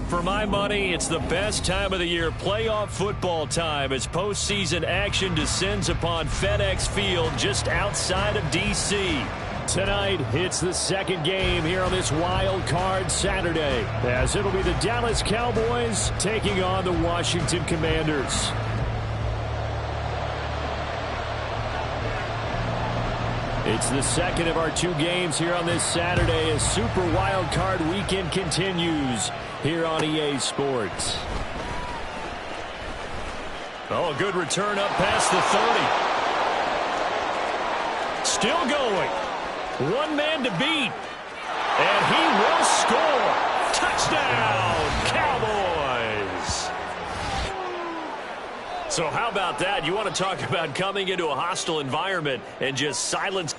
For my money, it's the best time of the year, playoff football time, as postseason action descends upon FedEx Field just outside of D.C. Tonight, it's the second game here on this Wild Card Saturday, as it'll be the Dallas Cowboys taking on the Washington Commanders. It's the second of our two games here on this Saturday as Super Wild Card Weekend continues here on EA Sports. Oh, a good return up past the 30. Still going. One man to beat. And he will score. Touchdown, Cowboys. So how about that? You want to talk about coming into a hostile environment and just silence.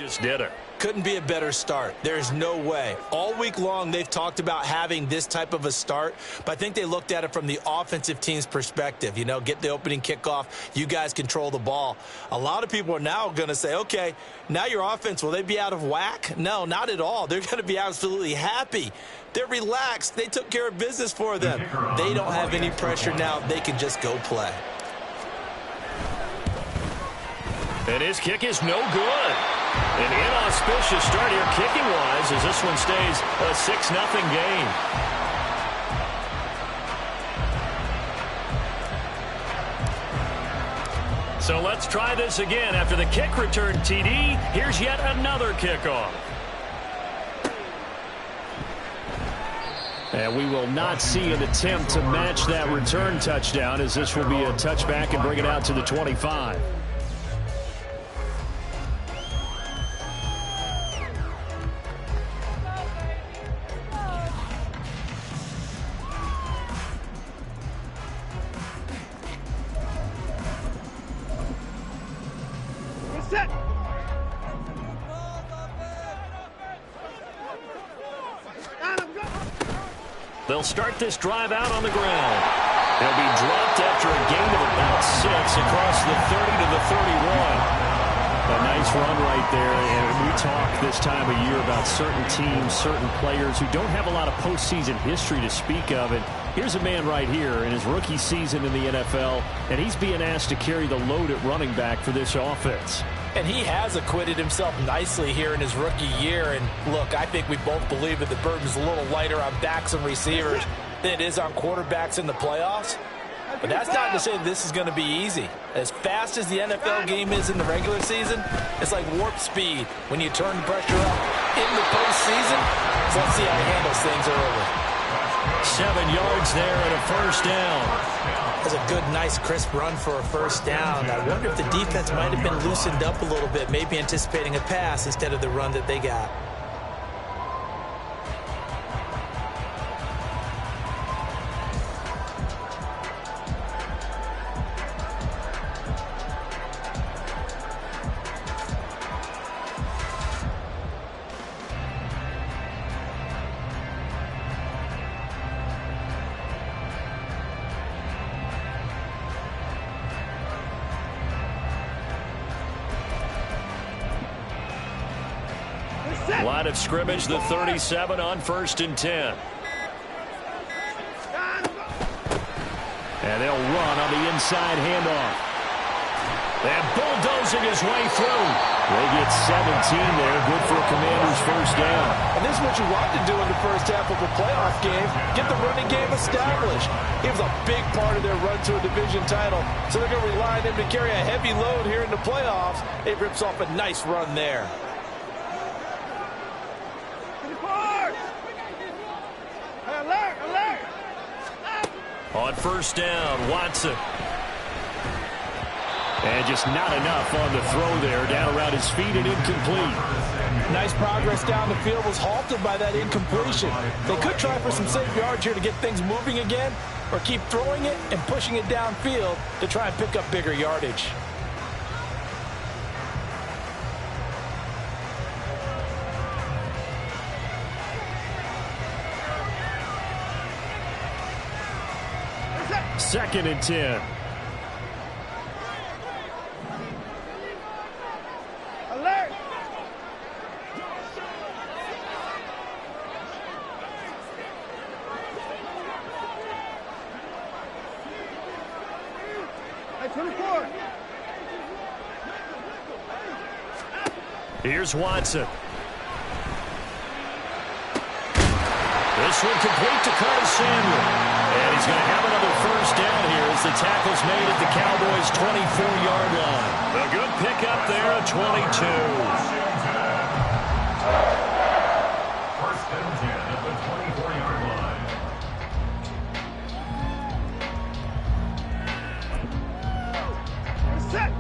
just did it. Couldn't be a better start. There's no way. All week long, they've talked about having this type of a start, but I think they looked at it from the offensive team's perspective. You know, get the opening kickoff. You guys control the ball. A lot of people are now going to say, okay, now your offense, will they be out of whack? No, not at all. They're going to be absolutely happy. They're relaxed. They took care of business for them. They don't have any pressure now. They can just go play. And his kick is no good. An inauspicious start here kicking-wise as this one stays a 6-0 game. So let's try this again. After the kick return TD, here's yet another kickoff. And we will not see an attempt to match that return touchdown, as this will be a touchback and bring it out to the 25. They'll start this drive out on the ground. They'll be dropped after a gain of about 6 across the 30 to the 31. A nice run right there, and we talk this time of year about certain teams, certain players who don't have a lot of postseason history to speak of. And here's a man right here in his rookie season in the NFL, and he's being asked to carry the load at running back for this offense. And he has acquitted himself nicely here in his rookie year. And look, I think we both believe that the burden's a little lighter on backs and receivers than it is on quarterbacks in the playoffs. But that's not to say that this is going to be easy. As fast as the NFL game is in the regular season, it's like warp speed when you turn pressure up in the postseason. So let's see how he handles things early. 7 yards there and a first down. That's a good, nice, crisp run for a first down. I wonder if the defense might have been loosened up a little bit, maybe anticipating a pass instead of the run that they got. Line of scrimmage, the 37 on 1st and 10. And they'll run on the inside handoff. And bulldozing his way through. They get 17 there. Good for a Commanders first down. And this is what you want to do in the first half of a playoff game. Get the running game established. It was a big part of their run to a division title. So they're going to rely on him to carry a heavy load here in the playoffs. It rips off a nice run there. On first down, Watson. And just not enough on the throw there. Down around his feet and incomplete. Nice progress down the field was halted by that incompletion. They could try for some safe yards here to get things moving again, or keep throwing it and pushing it downfield to try and pick up bigger yardage. Second and 10. Alert! Hey, 24. Here's Watson. This one complete to Carl Samuel. And he's going to have another first down here as the tackle's made at the Cowboys' 24-yard line. A good pickup there at 22. First and 10 at the 24-yard line. Set!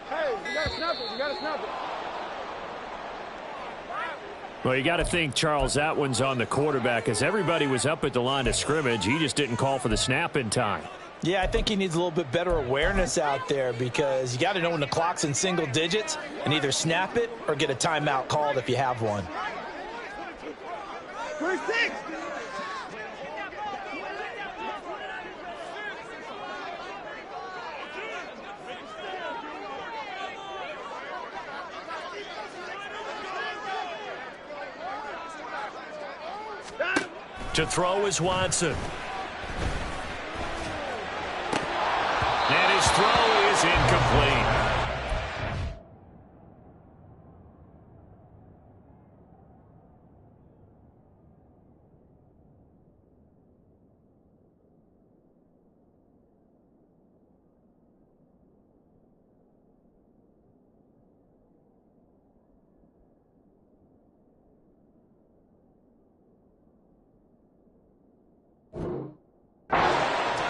Hey, you gotta snap it. You gotta snap it. Well, you got to think, Charles, that one's on the quarterback as everybody was up at the line of scrimmage. He just didn't call for the snap in time. Yeah, I think he needs a little bit better awareness out there because you got to know when the clock's in single digits and either snap it or get a timeout called if you have one. 26. To throw is Watson. And his throw is incomplete.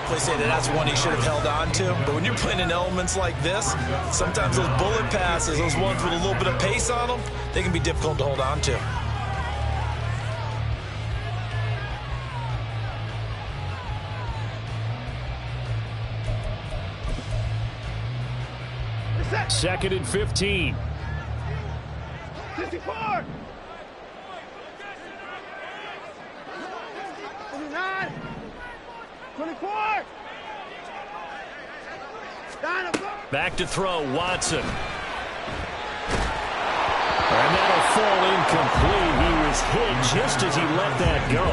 They say that's one he should have held on to. But when you're playing in elements like this, sometimes those bullet passes, those ones with a little bit of pace on them, they can be difficult to hold on to. Second and 15. 54. 29. 24. Back to throw, Watson. And that'll fall incomplete. He was hit just as he let that go.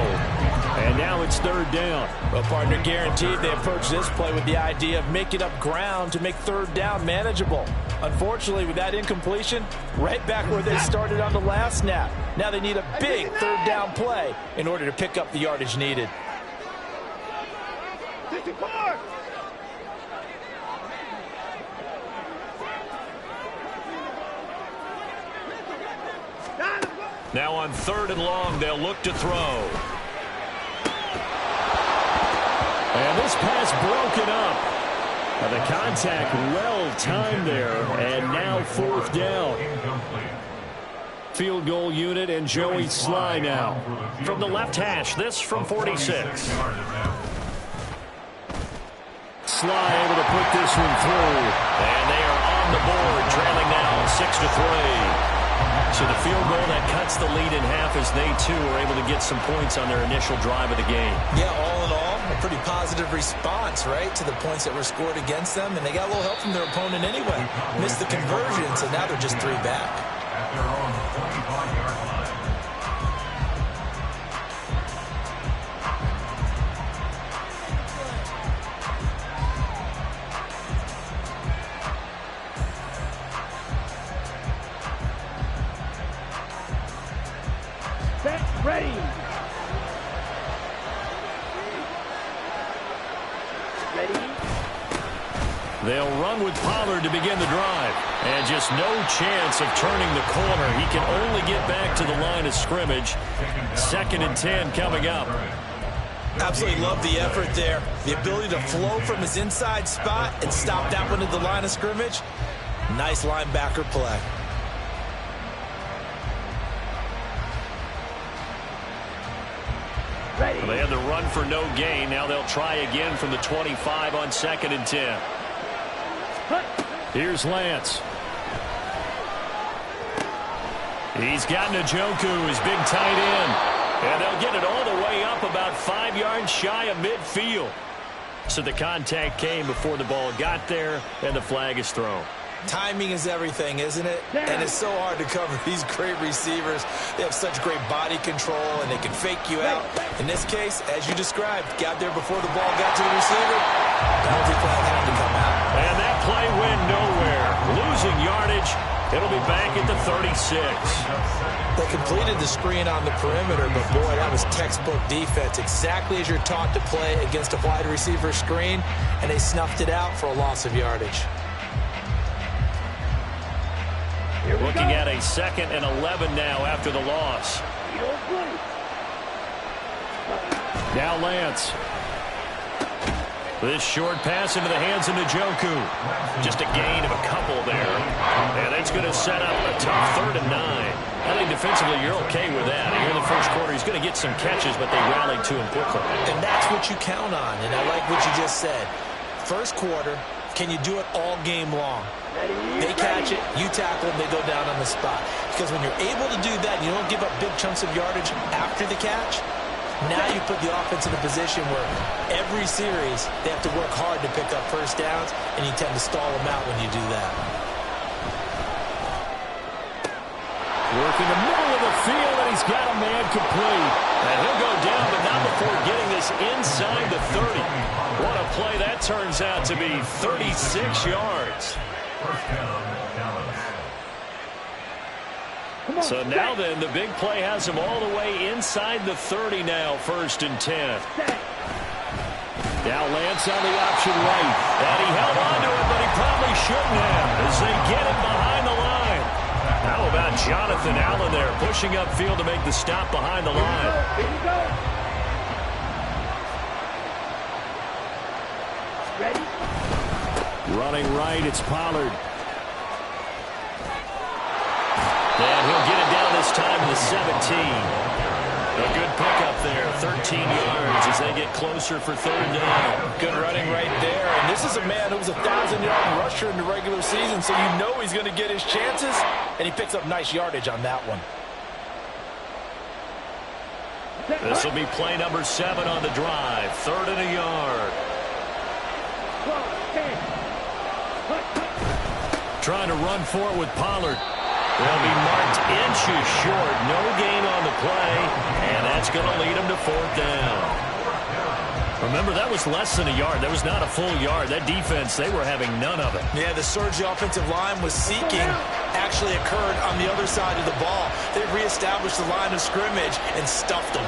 And now it's third down. Well, partner, guaranteed they approach this play with the idea of making up ground to make third down manageable. Unfortunately, with that incompletion, right back where they started on the last snap. Now they need a big third down play in order to pick up the yardage needed. 54. Now on third and long, they'll look to throw. And this pass broken up. And the contact well timed there. And now fourth down. Field goal unit and Joey Sly now. From the left hash, this from 46. Sly able to put this one through. And they are on the board, trailing now 6-3. So the field goal that cuts the lead in half as they, too, are able to get some points on their initial drive of the game. Yeah, all in all, a pretty positive response, right, to the points that were scored against them. And they got a little help from their opponent anyway. Missed the conversion, so now they're just 3 back. At their own 25-yard line. Ready. They'll run with Pollard to begin the drive. And just no chance of turning the corner. He can only get back to the line of scrimmage. Second and 10 coming up. Absolutely love the effort there. The ability to flow from his inside spot and stop that one at the line of scrimmage. Nice linebacker play. Well, they had the run for no gain. Now they'll try again from the 25 on second and 10. Here's Lance. He's got Njoku, his big tight end. And they'll get it all the way up about 5 yards shy of midfield. So the contact came before the ball got there, and the flag is thrown. Timing is everything, isn't it? And it's so hard to cover these great receivers. They have such great body control, and they can fake you out. In this case, as you described, got there before the ball got to the receiver. Penalty flag had to come out. And that play went nowhere. Losing yardage. It'll be back at the 36. They completed the screen on the perimeter, but boy, that was textbook defense. Exactly as you're taught to play against a wide receiver screen, and they snuffed it out for a loss of yardage. You're looking at a 2nd and 11 now after the loss. Now Lance. This short pass into the hands of Njoku. Just a gain of a couple there. And it's going to set up a tough 3rd and 9. I think defensively you're okay with that. Here in the first quarter, he's going to get some catches, but they rallied to him quickly. And that's what you count on, and I like what you just said. First quarter, can you do it all game long? They catch it, you tackle them, they go down on the spot. Because when you're able to do that, you don't give up big chunks of yardage after the catch. Now you put the offense in a position where every series they have to work hard to pick up first downs, and you tend to stall them out when you do that. Working the middle of the field, and he's got a man complete. And he'll go down, but not before getting this inside the 30. What a play that turns out to be, 36 yards. So now then, the big play has him all the way inside the 30 now, 1st and 10. Now Lance on the option right. And he held on to it, but he probably shouldn't have as they get him behind the line. How about Jonathan Allen there pushing upfield to make the stop behind the line? Here you go. Ready? Running right, it's Pollard. And he'll get it down this time to the 17. A good pickup there, 13 yards as they get closer for 3rd down. Good running right there. And this is a man who was a 1,000-yard rusher in the regular season, so you know he's going to get his chances, and he picks up nice yardage on that one. This will be play number 7 on the drive, 3rd and a yard. Trying to run for it with Pollard. They'll be marked inches short. No gain on the play, and that's going to lead them to 4th down. Remember, that was less than a yard. That was not a full yard. That defense, they were having none of it. Yeah, the surge the offensive line was seeking actually occurred on the other side of the ball. They reestablished the line of scrimmage and stuffed them.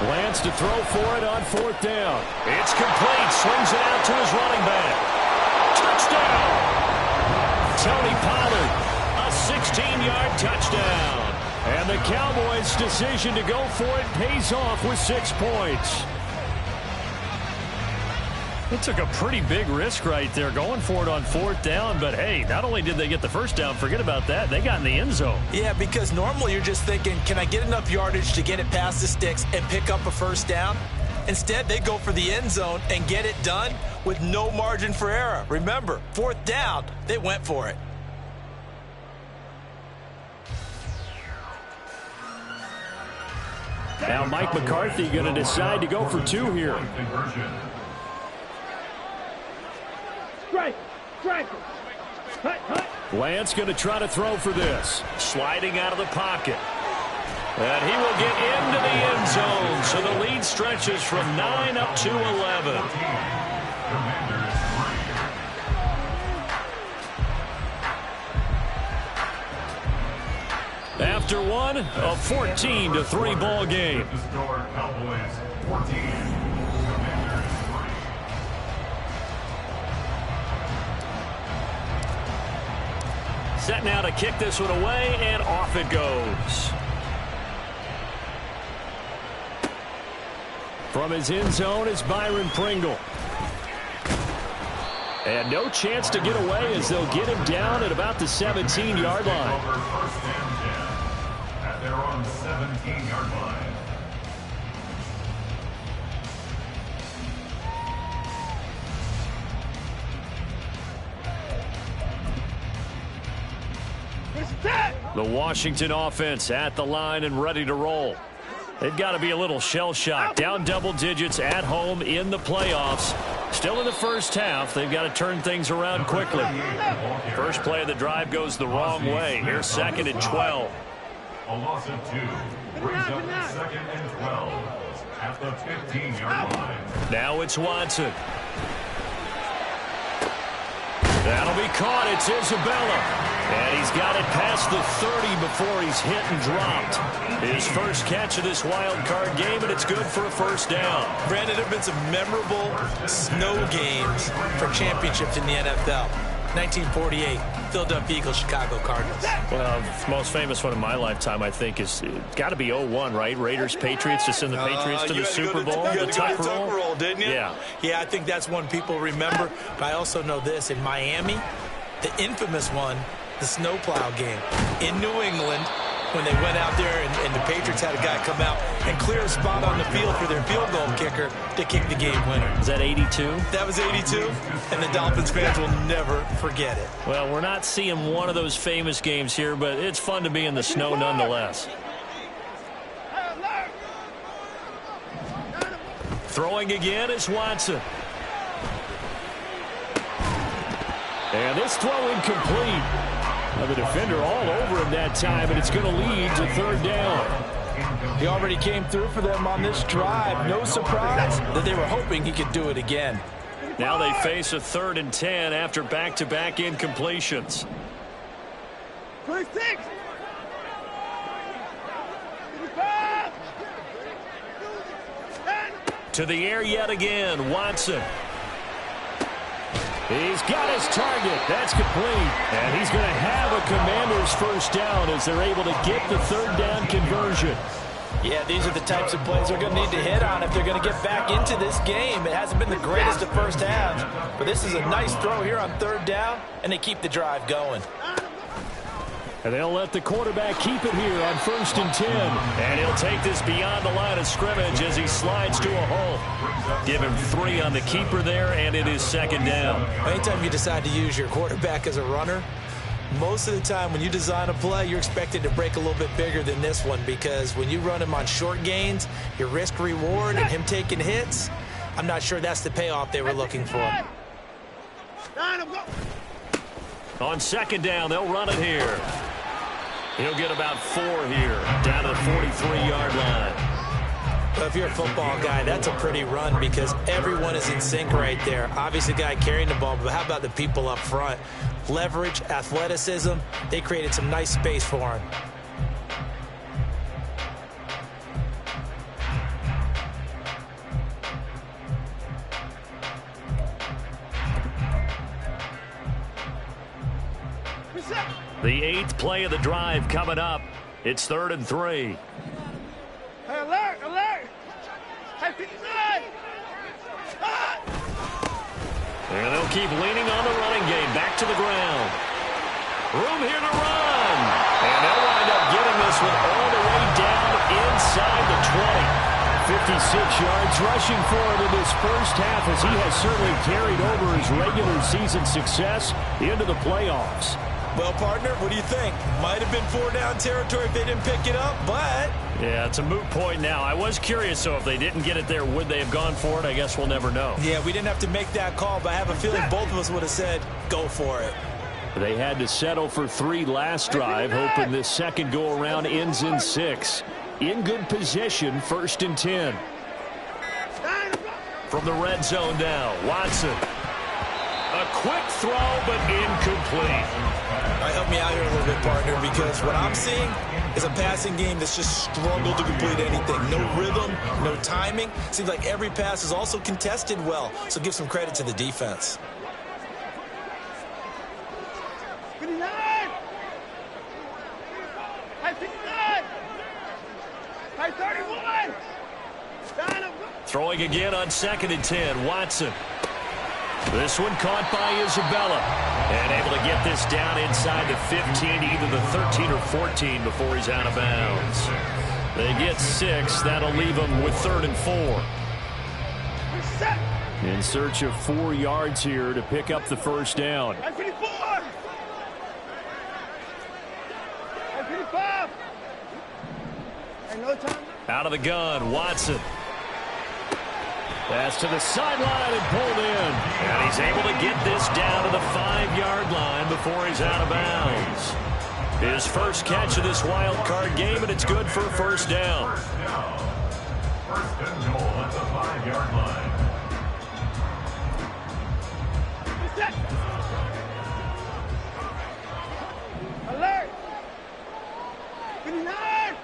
Lance to throw for it on 4th down. It's complete. Swings it out to his running back. Touchdown! Tony Pollard, a 16-yard touchdown. And the Cowboys' decision to go for it pays off with 6 points. It took a pretty big risk right there going for it on 4th down, but hey, not only did they get the first down, forget about that, they got in the end zone. Yeah, because normally you're just thinking, can I get enough yardage to get it past the sticks and pick up a first down? Instead, they go for the end zone and get it done with no margin for error. Remember, 4th down, they went for it. Now Mike McCarthy going to decide to go for 2 here. Lance going to try to throw for this. Sliding out of the pocket. And he will get into the end zone. So the lead stretches from 9 up to 11. After one, a 14-3 ball game. Set now to kick this one away, and off it goes. From his end zone is Byron Pringle. And no chance to get away as they'll get him down at about the 17-yard line. At their own 17-yard line. The Washington offense at the line and ready to roll. They've got to be a little shell-shocked. Down double digits at home in the playoffs. Still in the first half. They've got to turn things around quickly. First play of the drive goes the wrong way. Here's 2nd and 12. A loss of 2 brings up 2nd and 12 at the 15-yard line. Now it's Watson. That'll be caught. It's Isabella. And he's got it past the 30 before he's hit and dropped. His first catch of this wild card game, and it's good for a first down. Brandon, there have been some memorable snow games for championships in the NFL. 1948, Philadelphia Eagles, Chicago Cardinals. Well, the most famous one in my lifetime, I think, is got to be 01, right? Raiders, Patriots, to send the Patriots to the Super Bowl. You The had to tuck roll, didn't you? Yeah. Yeah, I think that's one people remember. But I also know this. In Miami, the infamous one, the snowplow game. In New England, when they went out there and the Patriots had a guy come out and clear a spot on the field for their field goal kicker to kick the game winner. Is that 82? That was 82, and the Dolphins fans will never forget it. Well, we're not seeing one of those famous games here, but it's fun to be in the snow nonetheless. Throwing again is Watson. And this throw incomplete. Now the defender all over him that time, and it's going to lead to third down. He already came through for them on this drive. No surprise that they were hoping he could do it again. Now they face a 3rd and 10 after back-to-back incompletions. 26. To the air yet again, Watson. He's got his target. That's complete. And he's going to have a Commanders first down as they're able to get the 3rd down conversion. Yeah, these are the types of plays they're going to need to hit on if they're going to get back into this game. It hasn't been the greatest of first halves, but this is a nice throw here on 3rd down, and they keep the drive going. And they'll let the quarterback keep it here on 1st and 10. And he'll take this beyond the line of scrimmage as he slides to a hole. Give him 3 on the keeper there, and it is 2nd down. Anytime you decide to use your quarterback as a runner, most of the time when you design a play, you're expected to break a little bit bigger than this one, because when you run him on short gains, your risk-reward and him taking hits, I'm not sure that's the payoff they were looking for. On 2nd down, they'll run it here. He'll get about 4 here, down to the 43-yard line. Well, if you're a football guy, that's a pretty run because everyone is in sync right there. Obviously, the guy carrying the ball, but how about the people up front? Leverage, athleticism, they created some nice space for him. The 8th play of the drive coming up. It's 3rd and 3. Hey, alert, alert. Hey, 59. And they'll keep leaning on the running game. Back to the ground. Room here to run. And they'll wind up getting this one all the way down inside the 20. 56 yards rushing for him in this first half, as he has certainly carried over his regular season success into the playoffs. Well, partner, what do you think? Might have been 4-down territory if they didn't pick it up, but... Yeah, it's a moot point now. I was curious, so if they didn't get it there, would they have gone for it? I guess we'll never know. Yeah, we didn't have to make that call, but I have a feeling both of us would have said, go for it. They had to settle for 3 last drive, hoping this second go-around ends in 6. In good position, 1st and 10. From the red zone now, Watson. A quick throw, but incomplete. All right, help me out here a little bit, partner, because what I'm seeing is a passing game that's just struggled to complete anything. No rhythm, no timing. Seems like every pass is also contested well, so give some credit to the defense. 59. Hey, 59. Hey, 31. Throwing again on 2nd and 10, Watson. This one caught by Isabella. And able to get this down inside the 15, either the 13 or 14 before he's out of bounds. They get 6. That'll leave them with 3rd and 4. In search of 4 yards here to pick up the first down. Hey, 54. Hey, 55. Hey, no time. Out of the gun, Watson. Pass to the sideline and pulled in. And he's able to get this down to the 5-yard line before he's out of bounds. His first catch of this wild card game, and it's good for a first down. First and goal at the 5-yard line. Alert. 59.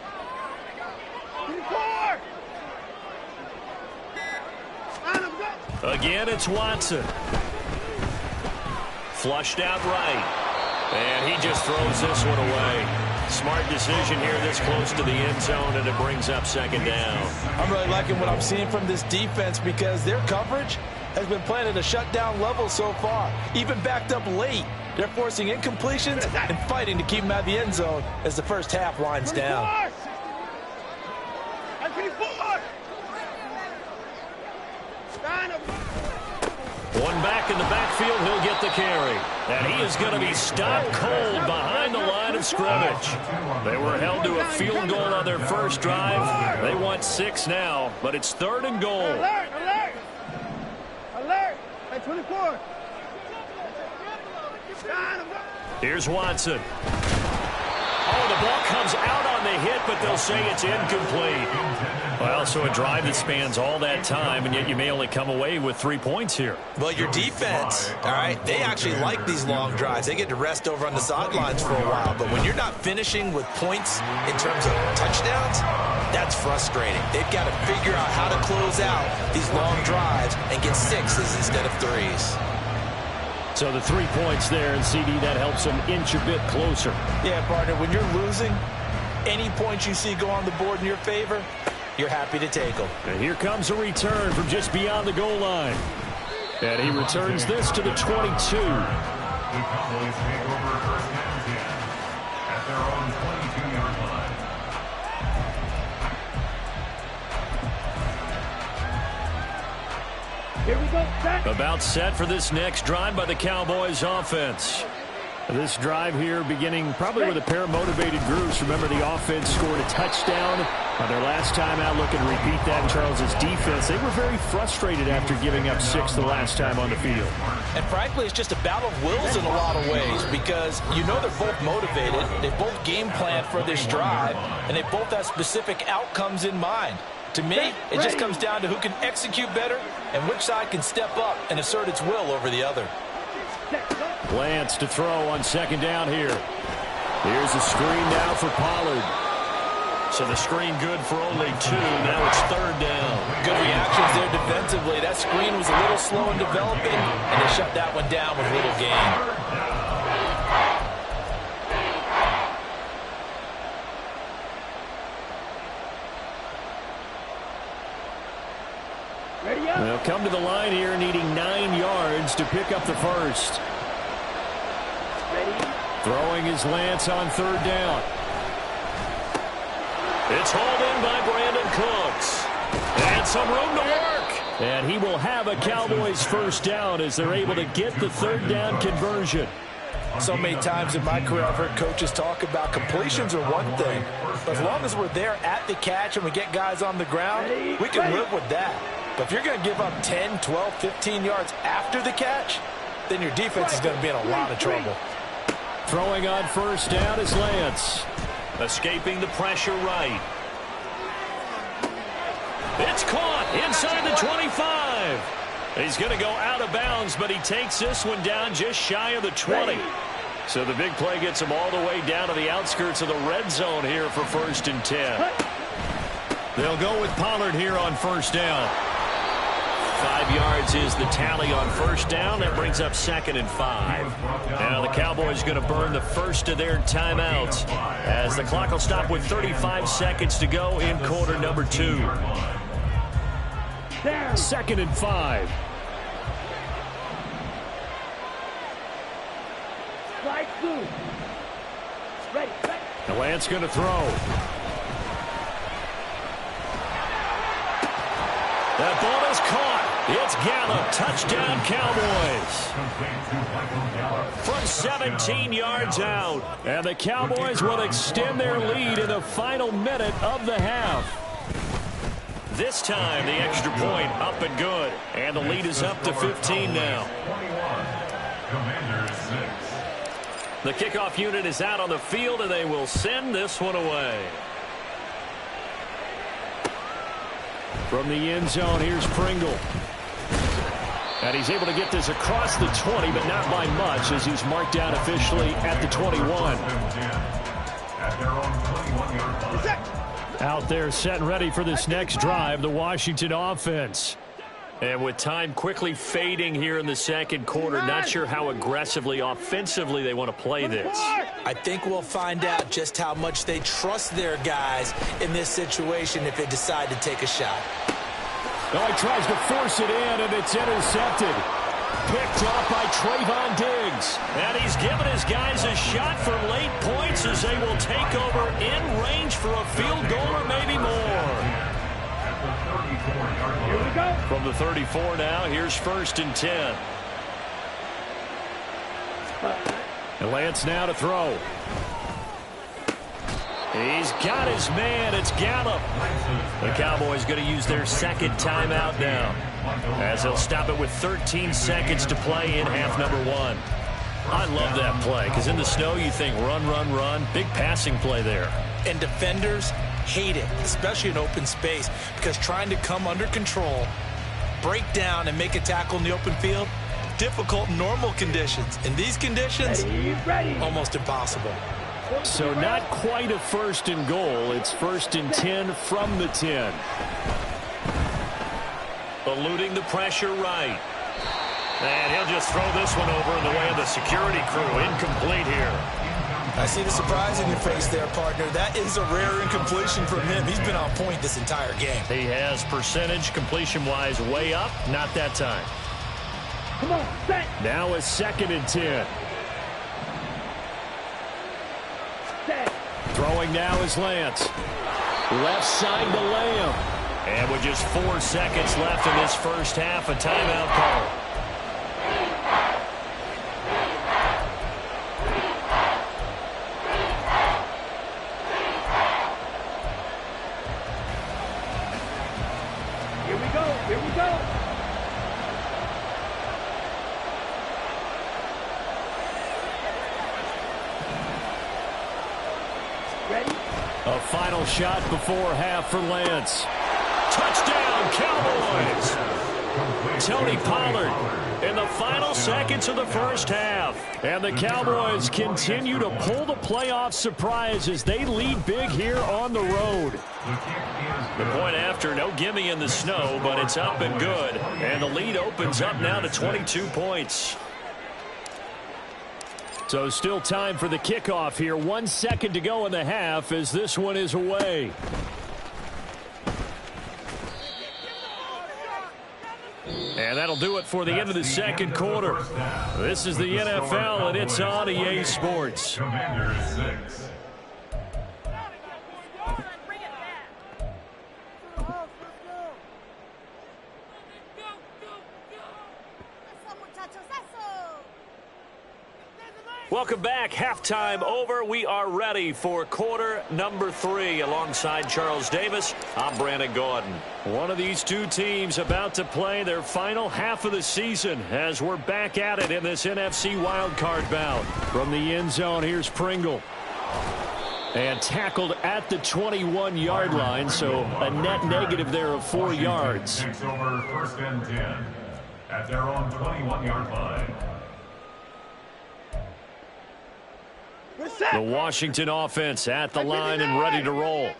54. Again, it's Watson. Flushed out right. And he just throws this one away. Smart decision here this close to the end zone, and it brings up second down. I'm really liking what I'm seeing from this defense because their coverage has been playing at a shutdown level so far. Even backed up late, they're forcing incompletions and fighting to keep them out of the end zone as the first half winds down. One back in the backfield, he'll get the carry. And he is going to be stopped cold behind the line of scrimmage. They were held to a field goal on their first drive. They want 6 now, but it's 3rd and goal. Alert! Alert! Alert! At 24. Here's Watson. Oh, the ball comes out on the hit, but they'll say it's incomplete. Well, so a drive that spans all that time, and yet you may only come away with 3 points here. Well, your defense, all right, they actually like these long drives. They get to rest over on the sidelines for a while. But when you're not finishing with points in terms of touchdowns, that's frustrating. They've got to figure out how to close out these long drives and get 6s instead of 3s. So the 3 points there, and CD, that helps them inch a bit closer. Yeah, partner, when you're losing, any points you see go on the board in your favor, you're happy to take them. And here comes a return from just beyond the goal line. And he returns this to the 22. The Cowboys take over first and 10 at their own 22-yard line. Here we go. Set. About set for this next drive by the Cowboys offense. This drive here beginning probably with a pair of motivated groups. Remember, the offense scored a touchdown on their last time out. Looking to repeat that in Charles's defense. They were very frustrated after giving up 6 the last time on the field. And frankly, it's just a battle of wills in a lot of ways because you know they're both motivated. They both game planned for this drive, and they both have specific outcomes in mind. To me, it just comes down to who can execute better and which side can step up and assert its will over the other. Lance to throw on second down here. Here's a screen now for Pollard. So the screen good for only 2. Now it's 3rd down. Good reactions there defensively. That screen was a little slow in developing, and they shut that one down with little gain. They'll come to the line here needing 9 yards to pick up the first. Throwing his Lance on 3rd down. It's hauled in by Brandon Cooks. And some room to work. And he will have a Cowboys first down as they're able to get the 3rd down conversion. So many times in my career I've heard coaches talk about completions are one thing. But as long as we're there at the catch and we get guys on the ground, we can live with that. But if you're going to give up 10, 12, 15 yards after the catch, then your defense is going to be in a lot of trouble. Throwing on first down is Lance. Escaping the pressure right. It's caught inside the 25. He's going to go out of bounds, but he takes this one down just shy of the 20. So the big play gets him all the way down to the outskirts of the red zone here for 1st and 10. They'll go with Pollard here on first down. 5 yards is the tally on first down. That brings up 2nd and 5. Now the Cowboys going to burn the first of their timeouts as the clock will stop with 35 seconds to go in quarter number 2. 2nd and 5. Strike 2. Ready. Now Lance going to throw. That ball is caught. It's Gallup. Touchdown, Cowboys. From 17 yards out. And the Cowboys will extend their lead in the final minute of the half. This time, the extra point up and good. And the lead is up to 15 now. The kickoff unit is out on the field, and they will send this one away. From the end zone, here's Pringle. And he's able to get this across the 20, but not by much, as he's marked down officially at the 21. Out there set and ready for this next drive, the Washington offense. And with time quickly fading here in the second quarter, not sure how aggressively, offensively they want to play this. I think we'll find out just how much they trust their guys in this situation if they decide to take a shot. Oh, he tries to force it in, and it's intercepted. Picked off by Trayvon Diggs. And he's given his guys a shot for late points as they will take over in range for a field goal or maybe more. Here we go. From the 34 now, here's 1st and 10. And Lance now to throw. He's got his man. It's Gallup. The Cowboys going to use their second timeout now, as they'll stop it with 13 seconds to play in half number 1. I love that play, because in the snow you think run, run, run. Big passing play there. And defenders hate it, especially in open space, because trying to come under control, break down, and make a tackle in the open field, difficult in normal conditions. In these conditions, Ready. almost impossible. So not quite a 1st and goal. It's 1st and 10 from the 10. Eluding the pressure right. And he'll just throw this one over in the way of the security crew. Incomplete here. I see the surprise in your face there, partner. That is a rare incompletion from him. He's been on point this entire game. He has percentage completion-wise way up. Not that time. Come on, set. Now a 2nd and 10. Set. Throwing now is Lance. Left side to Lamb. And with just 4 seconds left in this first half, a timeout call. Here we go. Here we go. Ready. A final shot before half for Lance. Touchdown, Cowboys! Tony Pollard in the final seconds of the first half. And the Cowboys continue to pull the playoff surprise as they lead big here on the road. The point after, no gimme in the snow, but it's up and good. And the lead opens up now to 22 points. So still time for the kickoff here. 1 second to go in the half as this one is away. And that'll do it for the end of the second quarter. This is the NFL, and it's on EA Sports. Commanders 6. Welcome back. Halftime over. We are ready for quarter number 3. Alongside Charles Davis, I'm Brandon Gordon. One of these two teams about to play their final half of the season as we're back at it in this NFC Wildcard bout. From the end zone, here's Pringle. And tackled at the 21-yard line, so a net negative there of 4 yards. Takes over 1st and 10 at their own 21-yard line. The Washington offense at the line and ready to roll.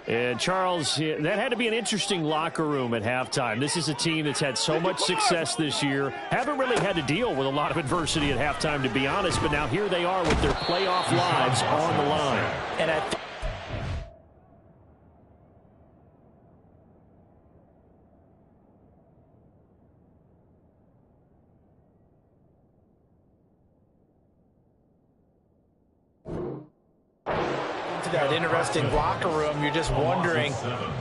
And, Charles, that had to be an interesting locker room at halftime. This is a team that's had so much success this year. Haven't really had to deal with a lot of adversity at halftime, to be honest. But now here they are with their playoff lives on the line. And that interesting locker room, you're just wondering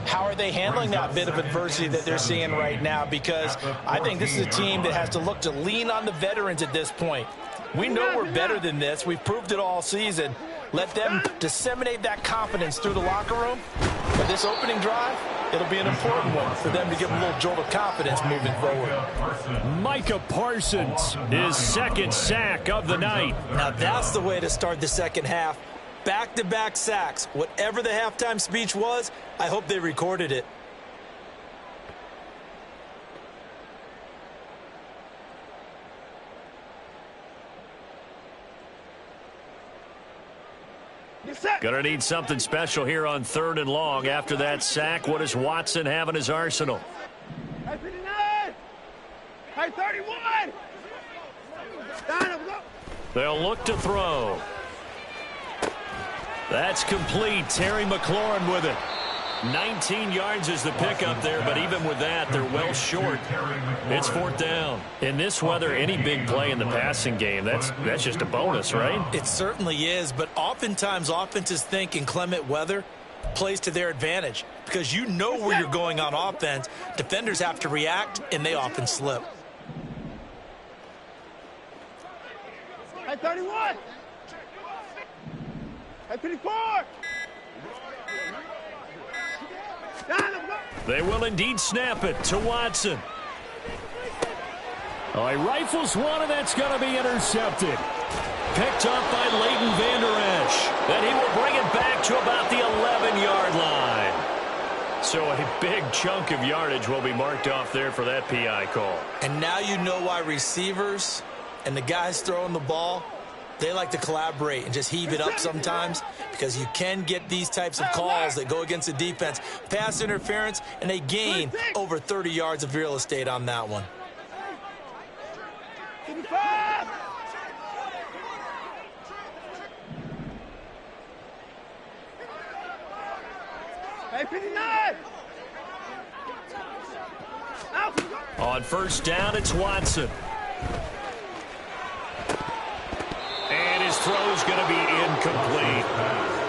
how are they handling that bit of adversity that they're seeing right now, because I think this is a team that has to look to lean on the veterans at this point. We know we're better than this. We've proved it all season. Let them disseminate that confidence through the locker room. But this opening drive, it'll be an important one for them to give them a little jolt of confidence moving forward. Micah Parsons, his second sack of the night. Now that's the way to start the second half. Back-to-back sacks. Whatever the halftime speech was, I hope they recorded it. Gonna need something special here on 3rd and long. After that sack, what does Watson have in his arsenal? Hey, 31! Down, go! They'll look to throw. That's complete. Terry McLaurin with it. 19 yards is the pickup there, but even with that, they're well short. It's 4th down. In this weather, any big play in the passing game, that's just a bonus, right? It certainly is, but oftentimes offenses think inclement weather plays to their advantage because you know where you're going on offense. Defenders have to react, and they often slip. Hey, 31! Hey, 34! They will indeed snap it to Watson. Oh, he rifles one, and that's going to be intercepted. Picked up by Leighton Vander Esch. Then he will bring it back to about the 11-yard line. So a big chunk of yardage will be marked off there for that PI call. And now you know why receivers and the guys throwing the ball, they like to collaborate and just heave it up sometimes because you can get these types of calls that go against the defense. Pass interference, and they gain over 30 yards of real estate on that one. Hey, 59! On 1st down, it's Watson. And his throw's going to be incomplete.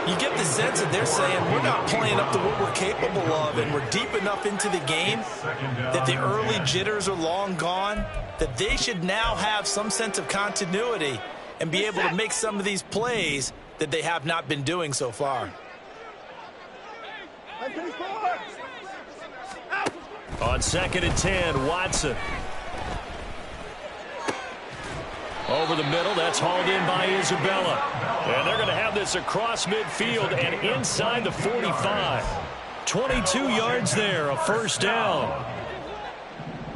You get the sense that they're saying we're not playing up to what we're capable of, and we're deep enough into the game that the early jitters are long gone, that they should now have some sense of continuity and be able to make some of these plays that they have not been doing so far. On 2nd and 10, Watson. Over the middle, that's hauled in by Isabella. And they're going to have this across midfield and inside the 45. 22 yards there, a 1st down.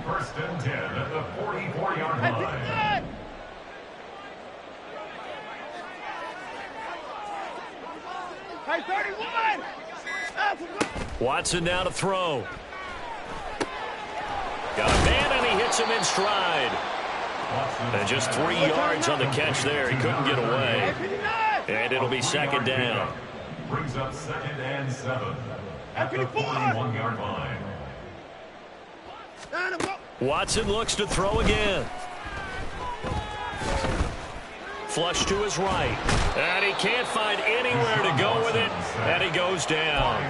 1st and 10 at the 44-yard line. Hey, 31! Watson now to throw. Got a man, and he hits him in stride. And just 3 yards on the catch there. He couldn't get away. And it'll be 2nd down. Brings up 2nd and 7 at the 41-yard line. Watson looks to throw again. Flush to his right. And he can't find anywhere to go with it. And he goes down.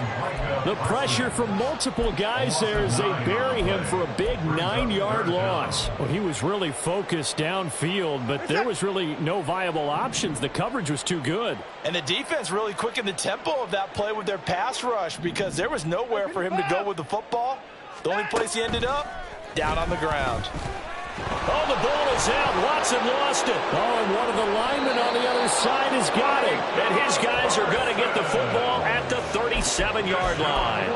The pressure from multiple guys there as they bury him for a big 9-yard loss. Well, he was really focused downfield, but there was really no viable options. The coverage was too good. And the defense really quickened the tempo of that play with their pass rush because there was nowhere for him to go with the football. The only place he ended up, down on the ground. Oh, the ball is out. Watson lost it. Oh, and one of the linemen on the other side has got it. And his guys are going to get the football at the 37-yard line.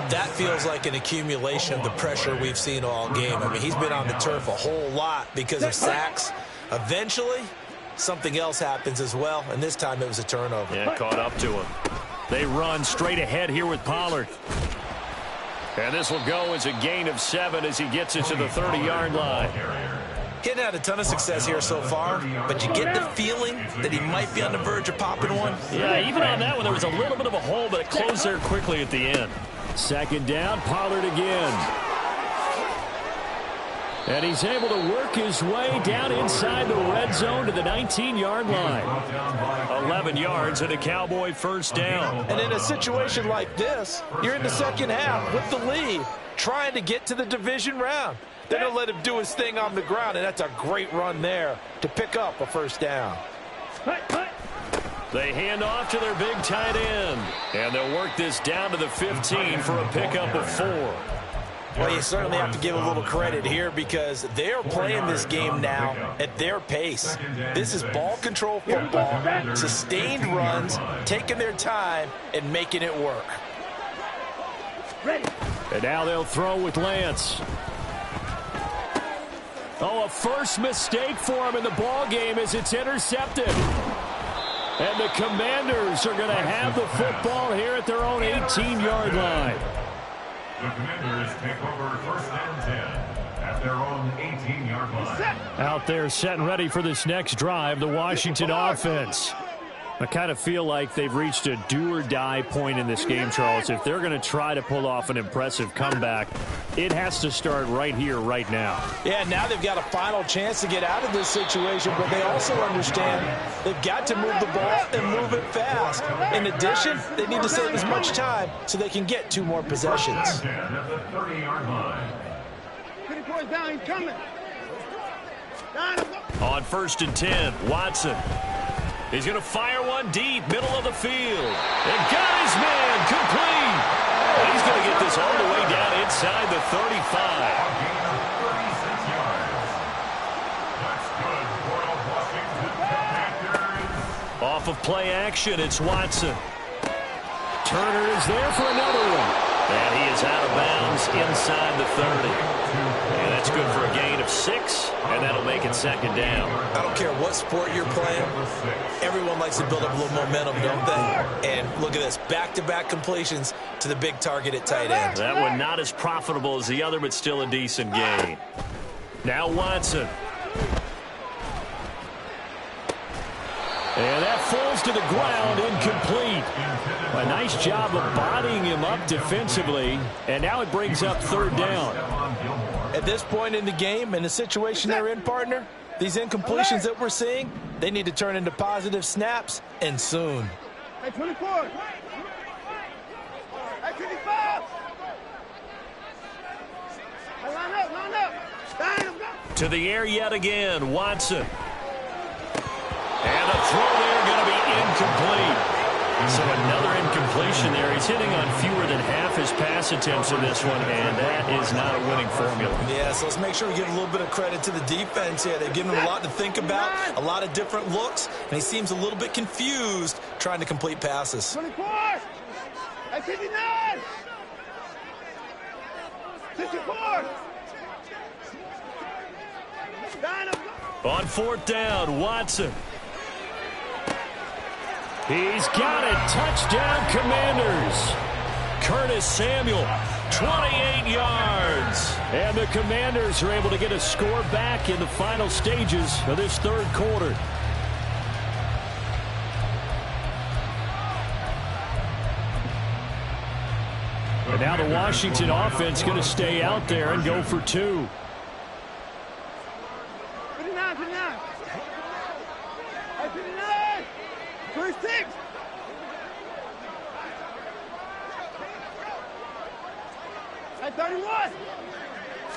That feels like an accumulation of the pressure we've seen all game. I mean, he's been on the turf a whole lot because of sacks. Eventually, something else happens as well, and this time it was a turnover. Yeah, caught up to him. They run straight ahead here with Pollard. And this will go as a gain of 7 as he gets it to the 30-yard line. He hadn't had a ton of success here so far, but you get the feeling that he might be on the verge of popping one. Yeah, even on that one, there was a little bit of a hole, but it closed there quickly at the end. 2nd down, Pollard again. And he's able to work his way down inside the red zone to the 19-yard line. 11 yards and a Cowboy 1st down. And in a situation like this, you're in the 2nd half with the lead, trying to get to the division round. They're going to let him do his thing on the ground, and that's a great run there to pick up a 1st down. They hand off to their big tight end. And they'll work this down to the 15 for a pickup of 4. Well, you certainly have to give a little credit here because they're playing this game now at their pace. This is ball control football, sustained runs, taking their time and making it work. Ready. And now they'll throw with Lance. Oh, a first mistake for him in the ball game as it's intercepted. And the Commanders are going to have the football here at their own 18-yard line. The Commanders take over 1st and 10 at their own 18. Out there set and ready for this next drive, the Washington offense. I kind of feel like they've reached a do-or-die point in this game, Charles. If they're going to try to pull off an impressive comeback, it has to start right here, right now. Yeah, now they've got a final chance to get out of this situation, but they also understand they've got to move the ball and move it fast. In addition, they need to save as much time so they can get 2 more possessions. At the 30-yard line. Get it towards down, he's coming. Down, On 1st and 10, Watson. He's going to fire one deep, middle of the field. And got his man complete. And he's going to get this all the way down inside the 35. Off of play action, it's Watson. Turner is there for another one. And he is out of bounds inside the 30. And that's good for a gain of 6, and that'll make it 2nd down. I don't care what sport you're playing. Everyone likes to build up a little momentum, don't they? And look at this, back-to-back completions to the big target at tight end. That one not as profitable as the other, but still a decent gain. Now Watson. And that falls to the ground, incomplete. A nice job of bodying him up defensively, and now it brings up 3rd down. At this point in the game, in the situation they're in, partner, these incompletions that we're seeing, they need to turn into positive snaps, and soon. Hey, 24. Hey, 25. Hey, line up. Down, go. To the air yet again, Watson. And a throw there going to be incomplete. So another incompletion there. He's hitting on fewer than half his pass attempts in this one, and that is not a winning formula. Yeah, so let's make sure we give a little bit of credit to the defense here. They've given him a lot to think about, a lot of different looks, and he seems a little bit confused trying to complete passes. 24. Hey, 59. 64. Down, go. On 4th down, Watson. He's got it. Touchdown, Commanders. Curtis Samuel, 28 yards. And the Commanders are able to get a score back in the final stages of this 3rd quarter. And now the Washington offense going to stay out there and go for 2. 59. Hey, 59. 36. Hey, 31.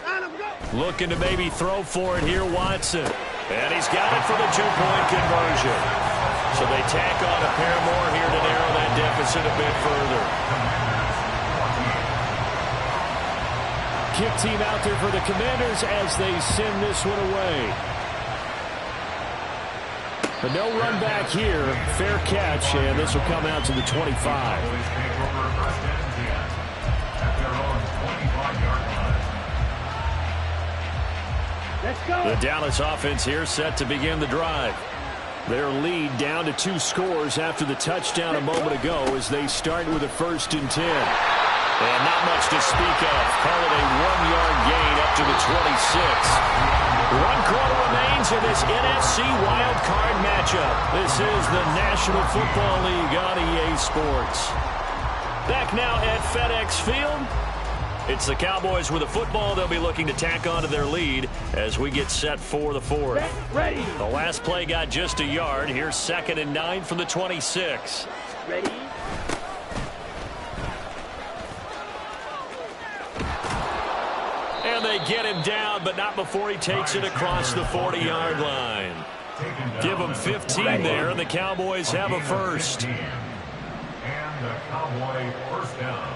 Down, go. Looking to maybe throw for it here, Watson. And he's got it for the 2-point conversion. So they tack on a pair more here to narrow that deficit a bit further. Kick team out there for the Commanders as they send this one away. But no run back here. Fair catch, and this will come out to the 25. Let's go. The Dallas offense here set to begin the drive. Their lead down to 2 scores after the touchdown a moment ago as they start with a 1st and 10. And not much to speak of. Call it a 1-yard gain up to the 26. 1 quarter remains in this NFC Wildcard matchup. This is the National Football League on EA Sports. Back now at FedEx Field. It's the Cowboys with the football. They'll be looking to tack onto their lead as we get set for the 4th. Ready. The last play got just a yard. Here's 2nd and 9 from the 26. Ready. And they get him down, but not before he takes it across the 40-yard line. Give him 15 there, and the Cowboys have a 1st. And the Cowboy 1st down.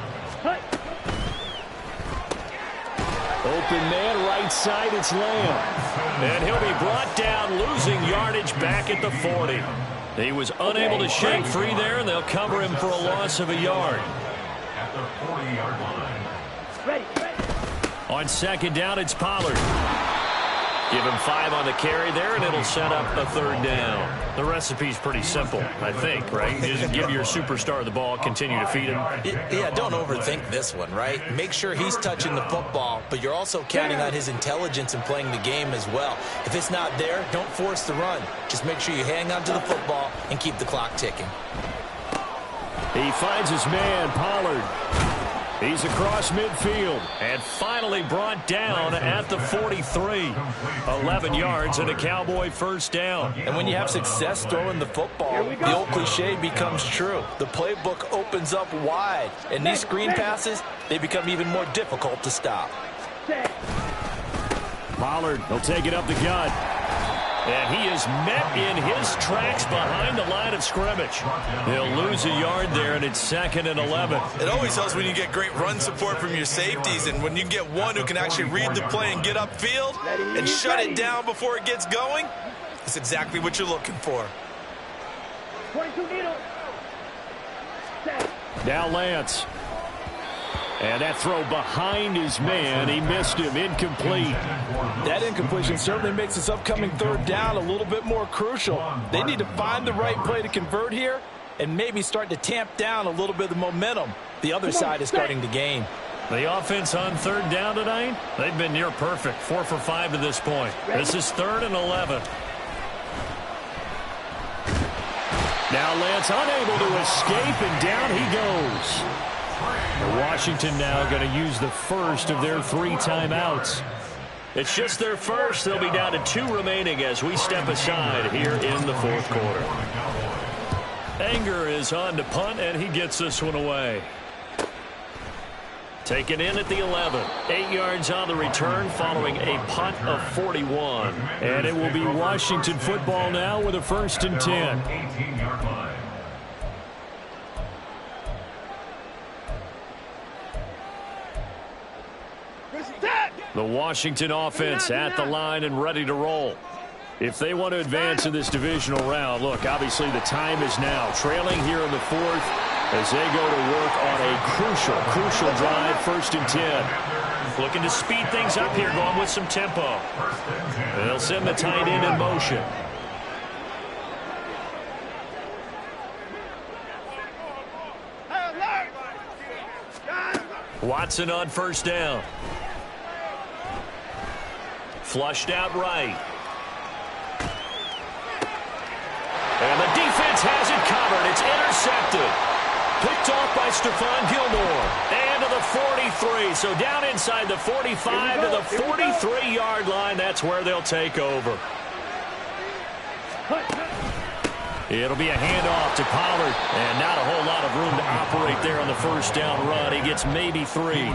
Open man, right side, it's Lamb. And he'll be brought down, losing yardage back at the 40. He was unable to shake free there, and they'll cover him for a loss of a yard. At the 40-yard line. Ready. On 2nd down, it's Pollard. Give him 5 on the carry there, and it'll set up a 3rd down. The recipe's pretty simple, I think, right? Just give your superstar the ball, continue to feed him. Yeah, don't overthink this one, right? Make sure he's touching the football, but you're also counting on his intelligence in playing the game as well. If it's not there, don't force the run. Just make sure you hang on to the football and keep the clock ticking. He finds his man, Pollard. He's across midfield and finally brought down at the 43. 11 yards and a Cowboy 1st down. And when you have success throwing the football, the old cliche becomes true. The playbook opens up wide, and these screen passes, they become even more difficult to stop. Pollard will take it up the gut. And he is met in his tracks behind the line of scrimmage. He'll lose a yard there, and it's 2nd and 11. It always helps when you get great run support from your safeties, and when you get one who can actually read the play and get upfield and shut it down before it gets going, it's exactly what you're looking for. Now Lance. And that throw behind his man, he missed him, incomplete. That incompletion certainly makes this upcoming 3rd down a little bit more crucial. They need to find the right play to convert here and maybe start to tamp down a little bit of the momentum the other side is starting to gain. The offense on 3rd down tonight, they've been near perfect, 4 for 5 to this point. This is 3rd and 11. Now Lance unable to escape, and down he goes. Washington now going to use the first of their 3 timeouts. It's just their first. They'll be down to 2 remaining as we step aside here in the 4th quarter. Anger is on to punt, and he gets this one away. Taken in at the 11. 8 yards on the return following a punt of 41. And it will be Washington football now with a 1st and 10. 18-yard line. The Washington offense at the line and ready to roll. If they want to advance in this divisional round, look, obviously the time is now. Trailing here in the 4th as they go to work on a crucial drive, 1st and 10. Looking to speed things up here, going with some tempo. They'll send the tight end in motion. Watson on 1st down. Flushed out right. And the defense has it covered. It's intercepted. Picked off by Stephon Gilmore. And to the 43. So down inside the 45 to the 43-yard line. That's where they'll take over. It'll be a handoff to Pollard. And not a whole lot of room to operate there on the 1st down run. He gets maybe 3.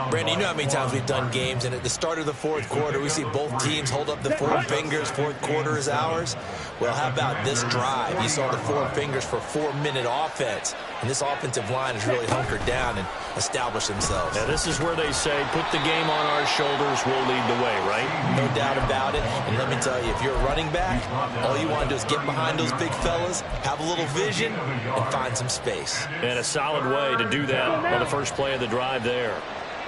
Brandon, you know how many times we've done games, and at the start of the 4th quarter, we see both teams hold up the 4 fingers, 4th quarter is ours. Well, how about this drive? You saw the 4 fingers for 4-minute offense, and this offensive line has really hunkered down and established themselves. Now, this is where they say, put the game on our shoulders, we'll lead the way, right? No doubt about it, and let me tell you, if you're a running back, all you want to do is get behind those big fellas, have a little vision, and find some space. And a solid way to do that on the first play of the drive there.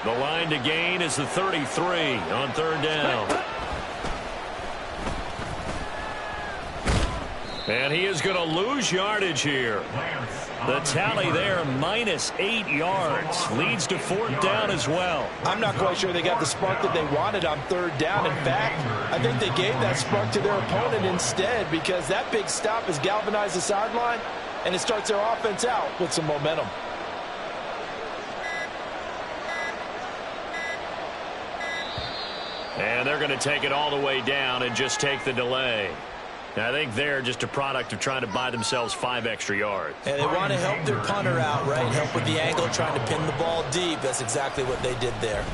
The line to gain is the 33 on 3rd down. And he is going to lose yardage here. The tally there, -8 yards. Leads to 4th down as well. I'm not quite sure they got the spark that they wanted on 3rd down. In fact, I think they gave that spark to their opponent instead, because that big stop has galvanized the sideline, and it starts their offense out with some momentum. And they're going to take it all the way down and just take the delay. Now, I think they're just a product of trying to buy themselves 5 extra yards. And they want to help their punter out, right? Help with the angle, trying to pin the ball deep. That's exactly what they did there.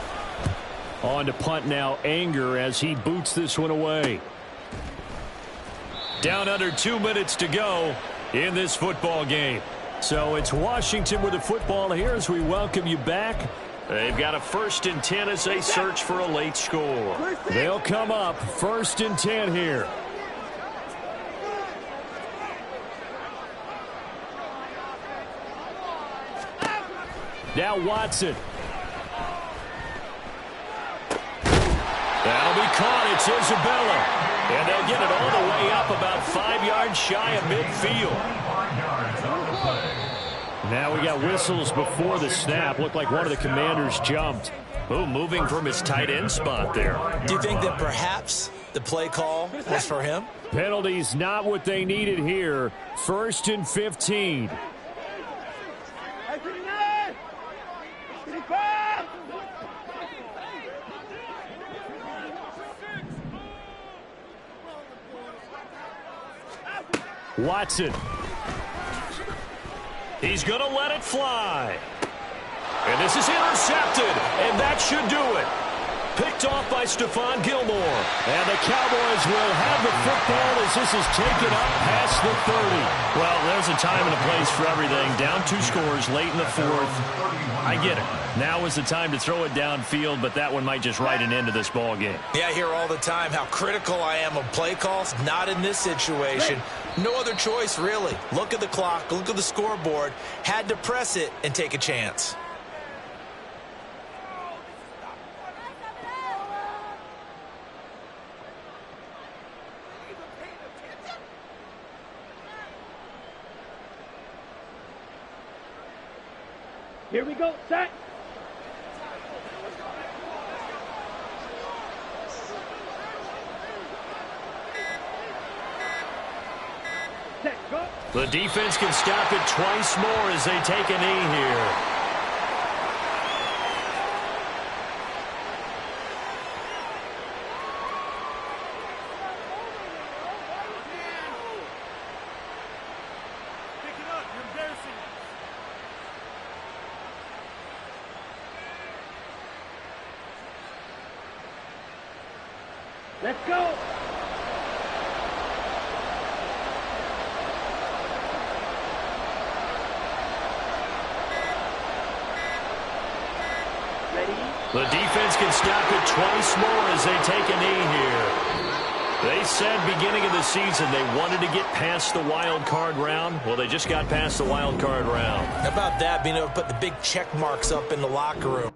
On to punt now, Anger, as he boots this one away. Down under 2 minutes to go in this football game. So it's Washington with the football here as we welcome you back. They've got a 1st and 10 as they search for a late score. They'll come up 1st and 10 here. Now Watson. That'll be caught. It's Isabella. And they'll get it all the way up about 5 yards shy of midfield. Now we got whistles before the snap. Looked like one of the Commanders jumped. Oh, moving from his tight end spot there. Do you think that perhaps the play call was for him? Penalty's not what they needed here. 1st and 15. Watson. He's going to let it fly. And this is intercepted, and that should do it. Picked off by Stephon Gilmore. And the Cowboys will have the football as this is taken up past the 30. Well, there's a time and a place for everything. Down 2 scores late in the 4th. I get it. Now is the time to throw it downfield, but that one might just write an end to this ball game. Yeah, I hear all the time how critical I am of play calls. Not in this situation. No other choice, really. Look at the clock. Look at the scoreboard. Had to press it and take a chance. Here we go, set. Set, go. The defense can stop it twice more as they take a knee here. Let's go. Ready? The defense can stop it twice more as they take a knee here. They said beginning of the season they wanted to get past the wild card round. Well, they just got past the wild card round. How about that, being able to put the big check marks up in the locker room?